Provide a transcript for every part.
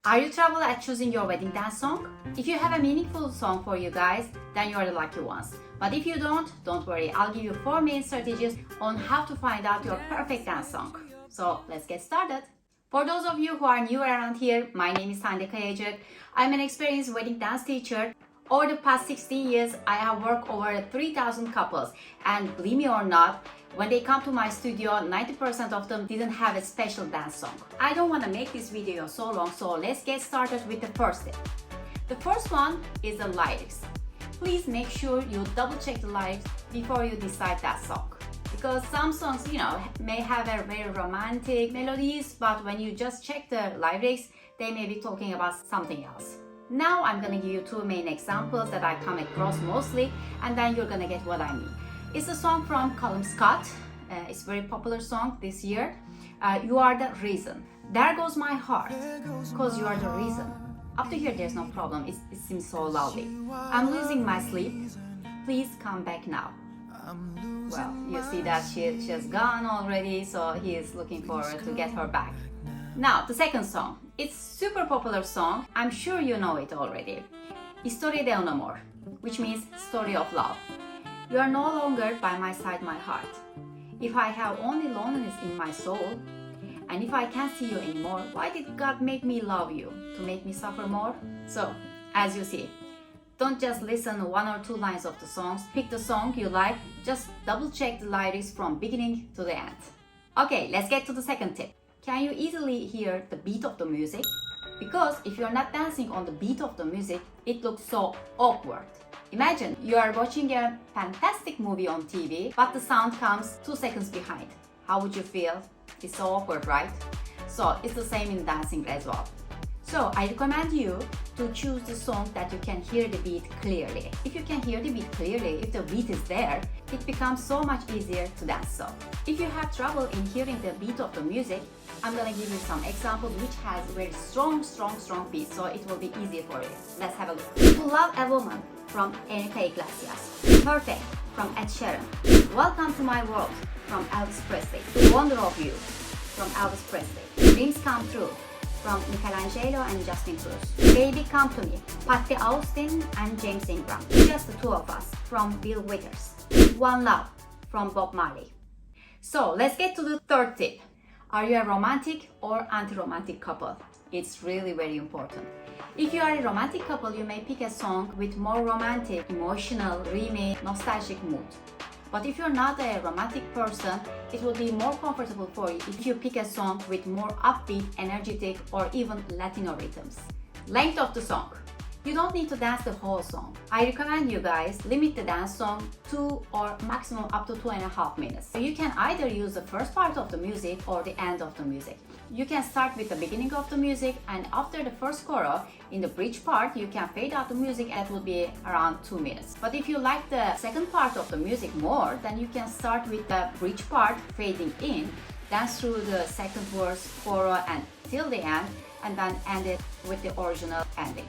Are you trouble at choosing your wedding dance song? If you have a meaningful song for you guys, then you are the lucky ones. But if you don't worry, I'll give you 4 main strategies on how to find out your perfect dance song. So let's get started. For those of you who are new around here, my name is HANDE KAYACIK. I'm an experienced wedding dance teacher. Over the past 16 years, I have worked over 3,000 couples, and believe me or not, when they come to my studio, 90% of them didn't have a special dance song. I don't want to make this video so long, so let's get started with the first tip. The first one is the lyrics. Please make sure you double check the lyrics before you decide that song. Because some songs, may have a very romantic melodies, but when you just check the lyrics, they may be talking about something else. Now I'm gonna give you 2 main examples that I come across mostly, and then you're gonna get what I mean. It's a song from Callum Scott. It's a very popular song this year. You are the reason. There goes my heart, cause you are the reason. Up to here there's no problem, it seems so lovely. I'm losing my sleep, please come back now. Well, you see that she has gone already, so he is looking forward to get her back. Now, the second song. It's super popular song, I'm sure you know it already. Historia de un amor, which means story of love. You are no longer by my side, my heart. If I have only loneliness in my soul, and if I can't see you anymore, why did God make me love you? To make me suffer more? So, as you see, don't just listen 1 or 2 lines of the songs. Pick the song you like, just double check the lyrics from beginning to the end. Okay, let's get to the second tip. Can you easily hear the beat of the music? Because if you're not dancing on the beat of the music, it looks so awkward. Imagine you are watching a fantastic movie on TV, but the sound comes 2 seconds behind. How would you feel? It's so awkward, right? So it's the same in dancing as well. So I recommend you to choose the song that you can hear the beat clearly. If you can hear the beat clearly, if the beat is there, it becomes so much easier to dance so. If you have trouble in hearing the beat of the music, I'm gonna give you some examples which has very strong beats, so it will be easier for you. Let's have a look. To Love a Woman from Enrique Iglesias. Perfect from Ed Sheeran. Welcome to My World from Elvis Presley. The Wonder of You from Elvis Presley. Dreams Come True from Michelangelo and Justin Cruz. Baby Come to Me, Patti Austin and James Ingram. Just the 2 of Us from Bill Withers. One Love from Bob Marley. So let's get to the third tip. Are you a romantic or anti-romantic couple? It's really very important. If you are a romantic couple, you may pick a song with more romantic, emotional, dreamy, nostalgic mood. But if you're not a romantic person, it will be more comfortable for you if you pick a song with more upbeat, energetic, or even Latino rhythms. Length of the song. You don't need to dance the whole song. I recommend you guys limit the dance song 2 or maximum up to 2.5 minutes. So you can either use the first part of the music or the end of the music. You can start with the beginning of the music, and after the first chorus, in the bridge part, you can fade out the music and it will be around 2 minutes. But if you like the second part of the music more, then you can start with the bridge part fading in, dance through the second verse, chorus, and till the end, and then end it with the original ending.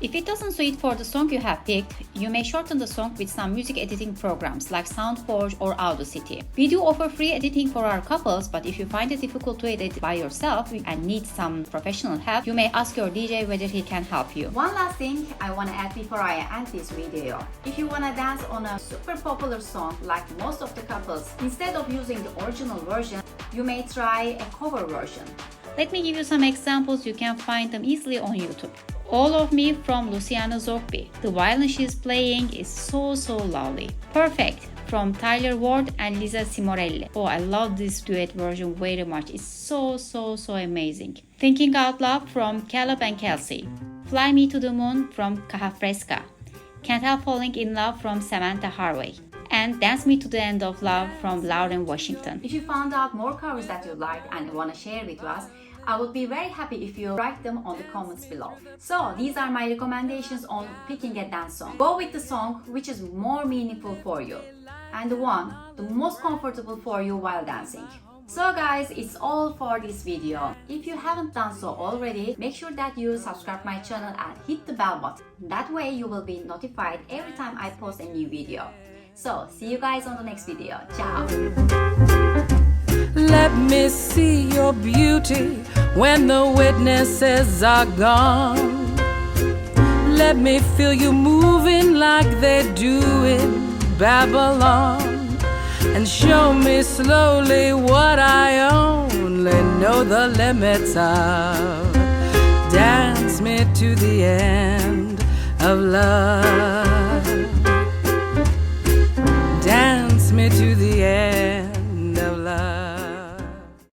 If it doesn't suit for the song you have picked, you may shorten the song with some music editing programs like SoundForge or Audacity. We do offer free editing for our couples, but if you find it difficult to edit by yourself and need some professional help, you may ask your DJ whether he can help you. One last thing I want to add before I end this video. If you want to dance on a super popular song like most of the couples, instead of using the original version, you may try a cover version. Let me give you some examples, you can find them easily on YouTube. All of Me from Luciano Zogby. The violin she's playing is so lovely. Perfect from Tyler Ward and Lisa Simorelli. Oh, I love this duet version very much. It's so amazing. Thinking Out Loud from Caleb and Kelsey. Fly Me to the Moon from Caja Fresca. Can't Help Falling in Love from Samantha Harvey. And Dance Me to the End of Love from Lauren Washington. If you found out more covers that you like and want to share with us, I would be very happy if you write them on the comments below. So these are my recommendations on picking a dance song. Go with the song which is more meaningful for you and the most comfortable for you while dancing. So guys, it's all for this video. If you haven't done so already, make sure that you subscribe my channel and hit the bell button. That way you will be notified every time I post a new video. So see you guys on the next video. Ciao! Let me see your beauty when the witnesses are gone. Let me feel you moving like they do in Babylon. And show me slowly what I only know the limits of. Dance me to the end of love.